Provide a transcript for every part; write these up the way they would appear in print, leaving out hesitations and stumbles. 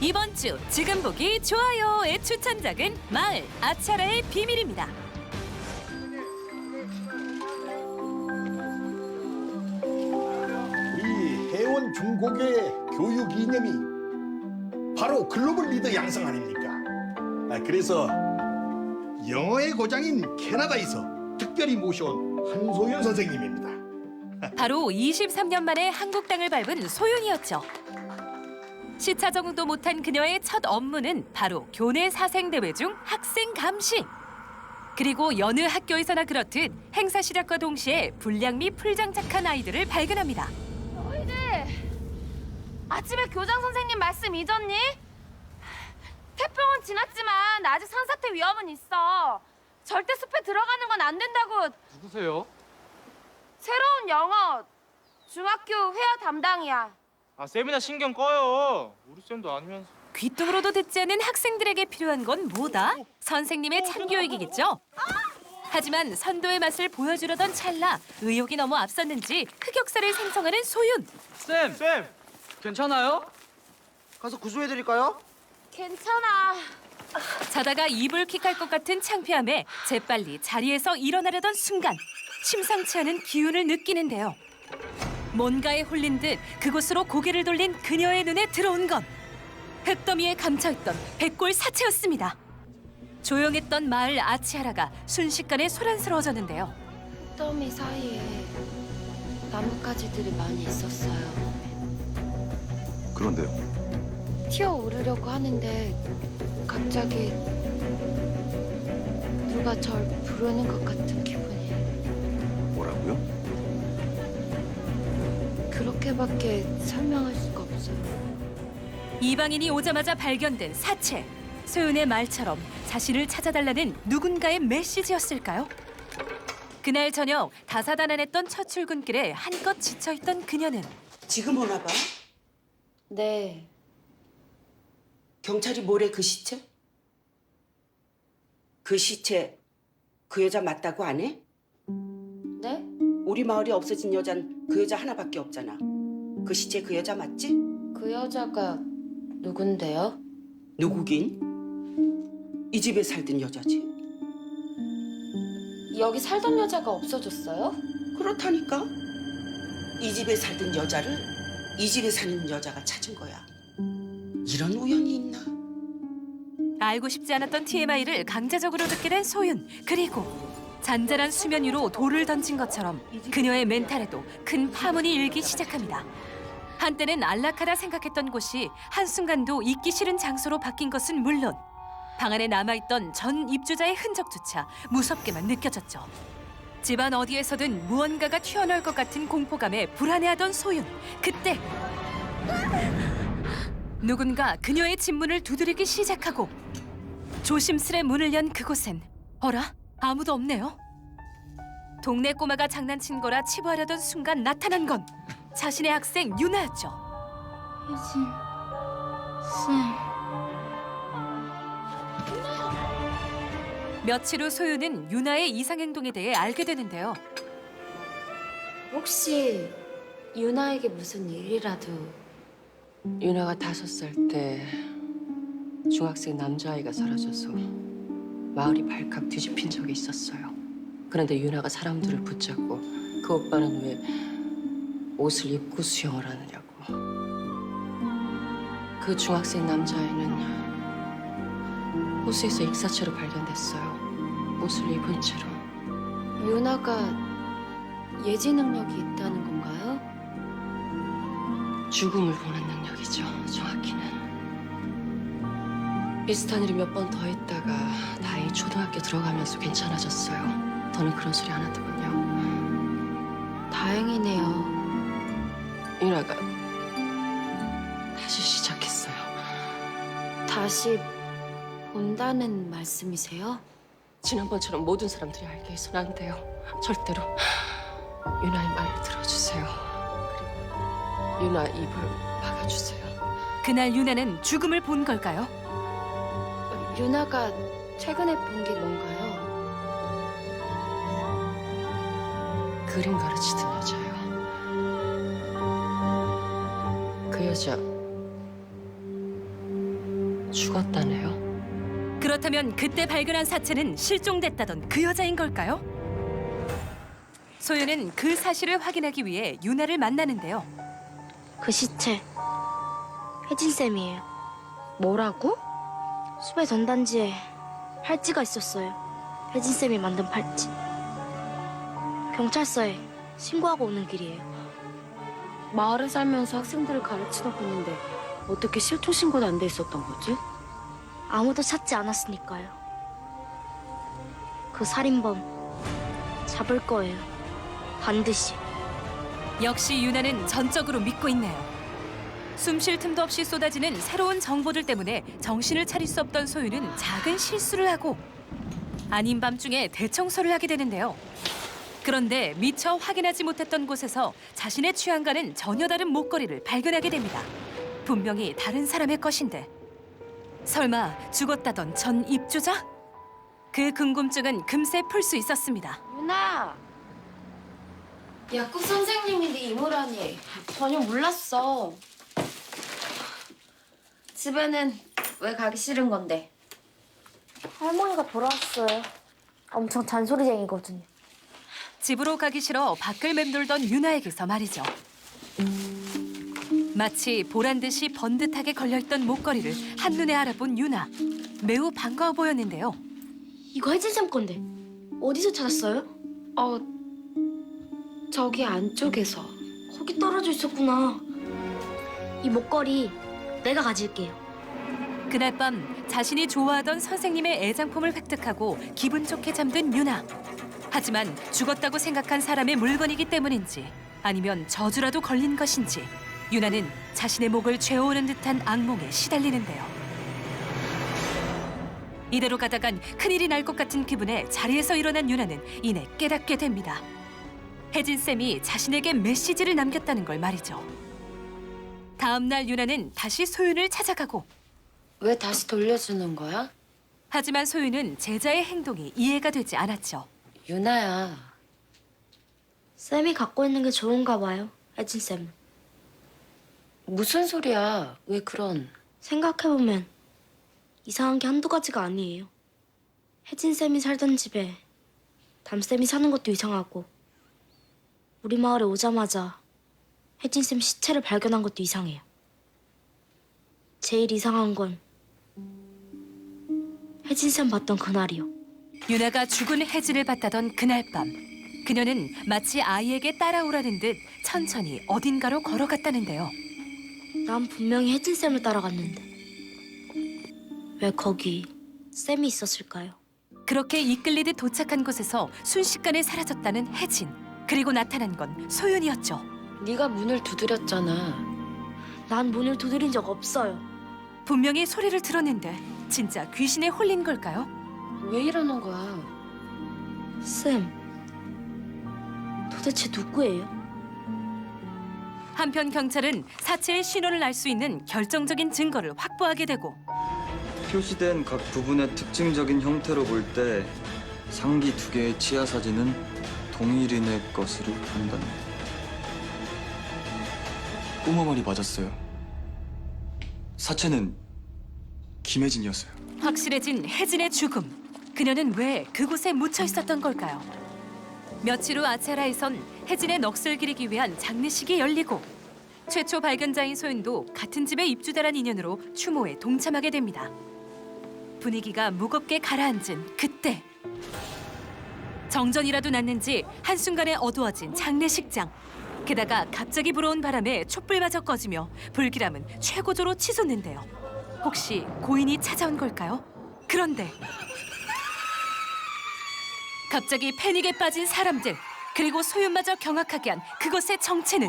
이번 주 지금 보기 좋아요의 추천작은 마을 아차라의 비밀입니다. 우리 해원 중고교의 교육 이념이 바로 글로벌 리더 양성 아닙니까? 그래서 영어의 고장인 캐나다에서 특별히 모셔온 한소연 선생님입니다. 바로 23년 만에 한국 땅을 밟은 소윤이었죠. 시차 적응도 못한 그녀의 첫 업무는 바로 교내 사생대회 중 학생 감시. 그리고 여느 학교에서나 그렇듯 행사 시작과 동시에 불량 및 풀장착한 아이들을 발견합니다. 너희들 아침에 교장 선생님 말씀 잊었니? 태풍은 지났지만 아직 산사태 위험은 있어. 절대 숲에 들어가는 건 안 된다고. 누구세요? 새로운 영어 중학교 회화 담당이야. 아, 쌤이나 신경 꺼요. 우리 쌤도 아니면서. 귀뚱으로도 듣지 않는 학생들에게 필요한 건 뭐다? 선생님의 참교육이겠죠? 하지만 선도의 맛을 보여주려던 찰나 의욕이 너무 앞섰는지 흑역사를 생성하는 소윤. 쌤! 괜찮아요? 가서 구조해드릴까요? 괜찮아. 자다가 이불킥할 것 같은 창피함에 재빨리 자리에서 일어나려던 순간 심상치 않은 기운을 느끼는데요. 뭔가에 홀린 듯 그곳으로 고개를 돌린 그녀의 눈에 들어온 건 흙더미에 감춰있던 백골 사체였습니다. 조용했던 마을 아치하라가 순식간에 소란스러워졌는데요. 더미 사이에 나뭇가지들이 많이 있었어요. 그런데요? 튀어오르려고 하는데 갑자기 누가 절 부르는 것 같은 기분이. 뭐라고요? 그렇게밖에 설명할 수가 없어요. 이방인이 오자마자 발견된 사체. 소윤의 말처럼 자신을 찾아달라는 누군가의 메시지였을까요? 그날 저녁 다사다난했던 첫 출근길에 한껏 지쳐있던 그녀는 지금 오나 봐? 네, 경찰이 뭐래 그 시체? 그 시체 그 여자 맞다고 안 해? 네? 우리 마을에 없어진 여잔 그 여자 하나밖에 없잖아. 그 시체 그 여자 맞지? 그 여자가 누군데요? 누구긴? 이 집에 살던 여자지. 여기 살던 여자가 없어졌어요? 그렇다니까. 이 집에 살던 여자를 이 집에 사는 여자가 찾은 거야. 이런 우연이 있나? 알고 싶지 않았던 TMI를 강제적으로 듣게 된 소윤. 그리고 잔잔한 수면 위로 돌을 던진 것처럼 그녀의 멘탈에도 큰 파문이 일기 시작합니다. 한때는 안락하다 생각했던 곳이 한순간도 있기 싫은 장소로 바뀐 것은 물론 방 안에 남아있던 전 입주자의 흔적조차 무섭게만 느껴졌죠. 집안 어디에서든 무언가가 튀어나올 것 같은 공포감에 불안해하던 소윤. 그때 누군가 그녀의 집문을 두드리기 시작하고 조심스레 문을 연 그곳엔 어라? 아무도 없네요. 동네 꼬마가 장난친 거라 치부하려던 순간 나타난 건 자신의 학생 유나였죠. 유진 쌤. 며칠 후 소윤은 유나의 이상행동에 대해 알게 되는데요. 혹시 유나에게 무슨 일이라도? 유나가 5살 때 중학생 남자아이가 사라져서 마을이 발칵 뒤집힌 적이 있었어요. 그런데 유나가 사람들을 붙잡고 그 오빠는 왜 옷을 입고 수영을 하느냐고. 그 중학생 남자아이는 호수에서 익사체로 발견됐어요. 옷을 입은 채로. 유나가 예지 능력이 있다는 건가요? 죽음을 보는 능력이죠, 정확히는. 비슷한 일이 몇 번 더 있다가 다행히 초등학교 들어가면서 괜찮아졌어요. 더는 그런 소리 안 하더군요. 다행이네요. 유나가 다시 시작했어요. 다시 본다는 말씀이세요? 지난번처럼 모든 사람들이 알게 해서는 안 돼요. 절대로. 유나의 말을 들어주세요. 그리고 유나 입을 막아주세요. 그날 유나는 죽음을 본 걸까요? 유나가 최근에 본 게 뭔가요? 그림 가르치던 여자예요. 그 여자 죽었다네요. 그렇다면 그때 발견한 사체는 실종됐다던 그 여자인 걸까요? 소연은 그 사실을 확인하기 위해 유나를 만나는데요. 그 시체 혜진쌤이에요. 뭐라고? 숲의 전단지에 팔찌가 있었어요. 혜진쌤이 만든 팔찌. 경찰서에 신고하고 오는 길이에요. 마을에 살면서 학생들을 가르치다 보는데 어떻게 실종 신고도 안 돼 있었던 거지? 아무도 찾지 않았으니까요. 그 살인범 잡을 거예요. 반드시. 역시 유나는 전적으로 믿고 있네요. 숨 쉴 틈도 없이 쏟아지는 새로운 정보들 때문에 정신을 차릴 수 없던 소유는 작은 실수를 하고 아닌 밤중에 대청소를 하게 되는데요. 그런데 미처 확인하지 못했던 곳에서 자신의 취향과는 전혀 다른 목걸이를 발견하게 됩니다. 분명히 다른 사람의 것인데 설마 죽었다던 전 입주자? 그 궁금증은 금세 풀 수 있었습니다. 유나! 야구 선생님이 네 이모라니 전혀 몰랐어. 집에는 왜 가기 싫은 건데? 할머니가 돌아왔어요. 엄청 잔소리쟁이거든요. 집으로 가기 싫어 밖을 맴돌던 유나에게서 말이죠. 마치 보란 듯이 번듯하게 걸려있던 목걸이를 한눈에 알아본 유나. 매우 반가워 보였는데요. 이거 혜진쌤 건데 어디서 찾았어요? 저기 안쪽에서. 거기 떨어져 있었구나. 이 목걸이 내가 가질게요. 그날 밤 자신이 좋아하던 선생님의 애장품을 획득하고 기분 좋게 잠든 유나. 하지만 죽었다고 생각한 사람의 물건이기 때문인지 아니면 저주라도 걸린 것인지 유나는 자신의 목을 죄어오는 듯한 악몽에 시달리는데요. 이대로 가다간 큰일이 날 것 같은 기분에 자리에서 일어난 유나는 이내 깨닫게 됩니다. 혜진쌤이 자신에게 메시지를 남겼다는 걸 말이죠. 다음 날 유나는 다시 소윤을 찾아가고 왜 다시 돌려주는 거야? 하지만 소윤은 제자의 행동이 이해가 되지 않았죠. 유나야. 쌤이 갖고 있는 게 좋은가 봐요, 혜진쌤은. 무슨 소리야? 왜 그런... 생각해보면 이상한 게 한두 가지가 아니에요. 혜진쌤이 살던 집에 담쌤이 사는 것도 이상하고 우리 마을에 오자마자 혜진쌤 시체를 발견한 것도 이상해요. 제일 이상한 건 혜진쌤 봤던 그날이요. 유나가 죽은 혜진을 봤다던 그날 밤 그녀는 마치 아이에게 따라오라는 듯 천천히 어딘가로 걸어갔다는데요. 난 분명히 혜진쌤을 따라갔는데 왜 거기 쌤이 있었을까요? 그렇게 이끌리듯 도착한 곳에서 순식간에 사라졌다는 혜진. 그리고 나타난 건 소윤이었죠. 네가 문을 두드렸잖아. 난 문을 두드린 적 없어요. 분명히 소리를 들었는데 진짜 귀신에 홀린 걸까요? 왜 이러는 거야? 쌤, 도대체 누구예요? 한편 경찰은 사체의 신원을 알 수 있는 결정적인 증거를 확보하게 되고 표시된 각 부분의 특징적인 형태로 볼 때 상기 2개의 치아 사진은 동일인의 것으로 판단됩니다. 꼬마 말이 맞았어요. 사체는 김혜진이었어요. 확실해진 혜진의 죽음. 그녀는 왜 그곳에 묻혀 있었던 걸까요? 며칠 후 아차라에선 혜진의 넋을 기리기 위한 장례식이 열리고 최초 발견자인 소윤도 같은 집의 입주자란 인연으로 추모에 동참하게 됩니다. 분위기가 무겁게 가라앉은 그때 정전이라도 났는지 한순간에 어두워진 장례식장. 게다가 갑자기 불어온 바람에 촛불마저 꺼지며 불길함은 최고조로 치솟는데요. 혹시 고인이 찾아온 걸까요? 그런데 갑자기 패닉에 빠진 사람들, 그리고 소윤마저 경악하게 한 그것의 정체는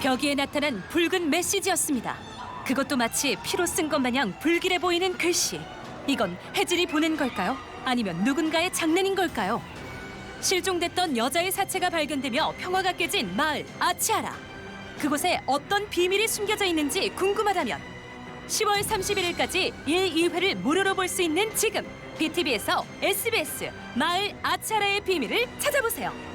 벽위에 나타난 붉은 메시지였습니다. 그것도 마치 피로 쓴 것 마냥 불길해 보이는 글씨. 이건 혜진이 보낸 걸까요? 아니면 누군가의 장난인 걸까요? 실종됐던 여자의 사체가 발견되며 평화가 깨진 마을 아치아라. 그곳에 어떤 비밀이 숨겨져 있는지 궁금하다면 10월 31일까지 1, 2회를 무료로 볼 수 있는 지금 BTV에서 SBS 마을 아치아라의 비밀을 찾아보세요.